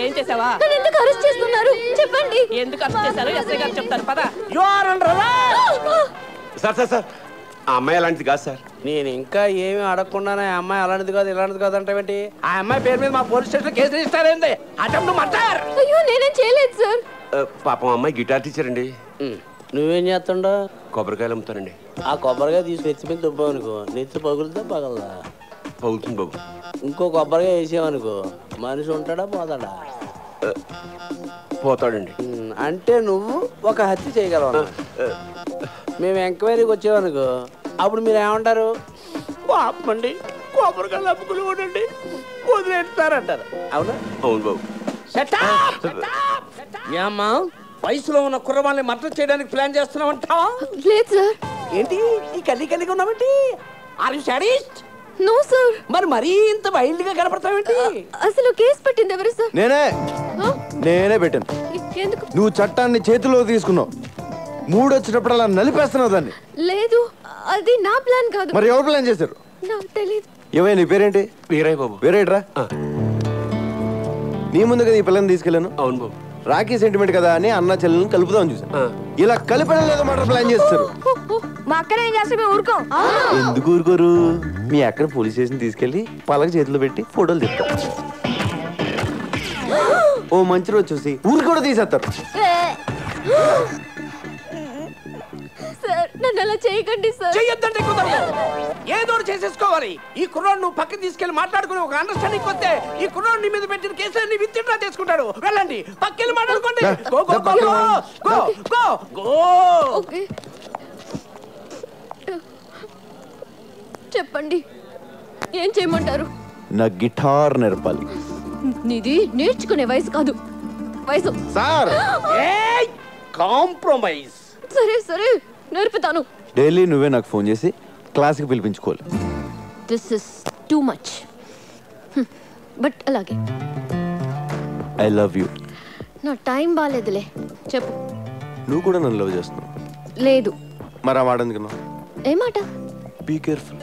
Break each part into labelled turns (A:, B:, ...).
A: ఏం చేసావా?
B: నన్ను ఎందుకు అరెస్ట్ చేస్తున్నారు చెప్పండి.
A: ఎందుకు అరెస్ట్ చేశారు ఎస్ఐ గారు చెప్తారు పద.
C: You are under arrest.
D: Sir ఆ అమ్మాయి అలాంటిది కాదు సార్.
C: నేను ఇంకా ఏమీ అడగకుండానే ఆ అమ్మాయి అలాంటిది కాదు ఇలాంటిది కాదు అంటే ఆ అమ్మాయి పేరు మీద మా పోలీస్ స్టేషన్ కేసు రిజిస్టర్ అయింది. Attempt murder.
B: అయ్యో నేనేం చేయలేదు సార్.
D: పాపం అమ్మాయి గిటార్ టీచర్ అండి.
C: నువ్వేం చేస్తుండో?
D: కొబ్బరికాయలు అమ్ముతానండి.
C: ఆ కొబ్బరికాయ తీసి ఎత్తి మీద దుబ్బావు అనుకో నెత్తి పగులుతా పగలదా?
D: పగులుతుంది బాబు.
C: ఇంకో కొబ్బరికాయ వేసావనుకో మనిషి ఉంటాడా పోతాడా?
D: పోతాడండి.
C: అంటే నువ్వు ఒక హత్య చేయగలవు. మేము ఎంక్వైరీకి వచ్చామనుకో అప్పుడు మీరు ఏమంటారు? పాపండి కొబ్బరికాయలు అమ్ముకుని ఉండండి వదిలేస్తారంటారు. అవునా?
D: అవును బాబు.
C: ఏమ్మా వయసులో ఉన్న కుర్రవాళ్ళని మర్డర్ చేయడానికి ప్లాన్ చేస్తున్నావంటా?
B: లేదు సార్.
C: ఏంటి ఈ కలిగా ఉన్నావేంటి? Are you sadist?
B: No sir.
C: మరి మరీ ఇంత వైల్డ్ గా కనపడతావేంటి?
B: అసలు కేసు పెట్టింది ఎవరు సార్?
E: నేనే పెట్టాను.
B: ఎందుకు?
E: నువ్వు చట్టాన్ని చేతిలో తీసుకున్నావు. మూడు వచ్చినప్పుడు అలా నలిపేస్తున్నావు దాన్ని.
B: లేదు అది నా ప్లాన్ కాదు.
E: మరి ఎవరు ప్లాన్ చేశారు?
B: నాకు తెలియదు.
E: ఏమైనా నీ పేరేంటి?
D: వీరయ్య బాబు.
E: వేరేట్రా నీ ముందు కదా ఈ పిల్లని తీసుకెళ్ళాను.
D: అవును బాబు.
E: రాఖీ సెంటిమెంట్ కదా అని అన్న చెల్లెలను కలుపుదామని చూసాను. ఇలా కలిపడం లేదో మాట ప్లాన్ చేస్తారు.
B: మా అక్కడ ఏం చేస్తే మేము ఊరుకోం.
E: ఎందుకు ఊరుకోరు? మీ అక్కడ పోలీస్ స్టేషన్ తీసుకెళ్లి పలక చేతిలో పెట్టి ఫోటోలు తీస్తారు. ఓ మంచి రోజు చూసి ఊరు కూడా తీసేస్తారు.
B: సార్ నన్ను అలా చేయకండి సార్.
C: చెయ్యొద్దంటే కుదరదు. ఏదో చేసేసుకోవాలి. ఈ కుర్రాడు నువ్వు పక్కన తీసుకెళ్లి మాట్లాడుకుని ఒక అండర్స్టాండింగ్ వస్తే ఈ కుర్రాడు నీ మీద పెట్టిన కేసులన్నీ విత్డ్రా చేసుకుంటాడు. వెళ్ళండి పక్కెళ్ళి మాట్లాడుకోండి. Go go go go go go.
B: Okay చెప్పండి ఏం చేయమంటారు?
E: నా గిటార్ నేర్పాలి.
B: నీది నేర్చుకునే వయసు కాదు వయసు.
E: Sir
C: compromise.
B: సరే సరే నేర్పుతాను.
E: డైలీ నువ్వే నాకు ఫోన్ చేసి క్లాస్కి పిలిపించుకోవాలి.
B: This is too much. But అలాగే
E: ఐ లవ్ యూ.
B: నా టైం బాగాలేదులే చెప్పు.
E: నువ్వు కూడా నన్ను లవ్ చేస్తున్నావు.
B: లేదు.
E: మరి ఆ మాట ఎందుకున్నావు?
B: ఏ మాట?
E: బీ కేర్ఫుల్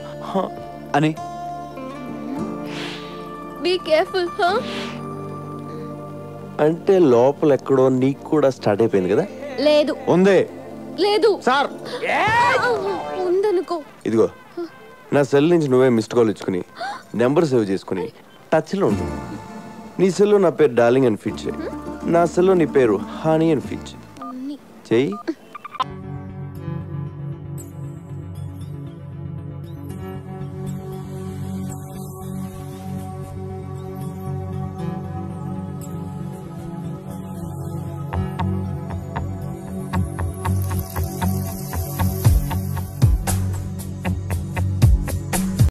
E: అని.
B: బీ కేర్ఫుల్
E: అంటే లోపల ఎక్కడో నీకు కూడా స్టార్ట్ అయిపోయింది కదా?
B: లేదు.
E: ఉందే.
B: లేదు
E: సార్.
B: ఉందనుకో.
E: ఇదిగో నా సెల్ నుంచి నువ్వే మిస్డ్ కాల్ ఇచ్చుకుని నెంబర్ సేవ్ చేసుకుని టచ్లో ఉండు. నీ సెల్లో నా పేరు డార్లింగ్ అని ఫీచ్ చేయి. నా సెల్లో నీ పేరు హనీ అని ఫీచ్ చెయ్యి.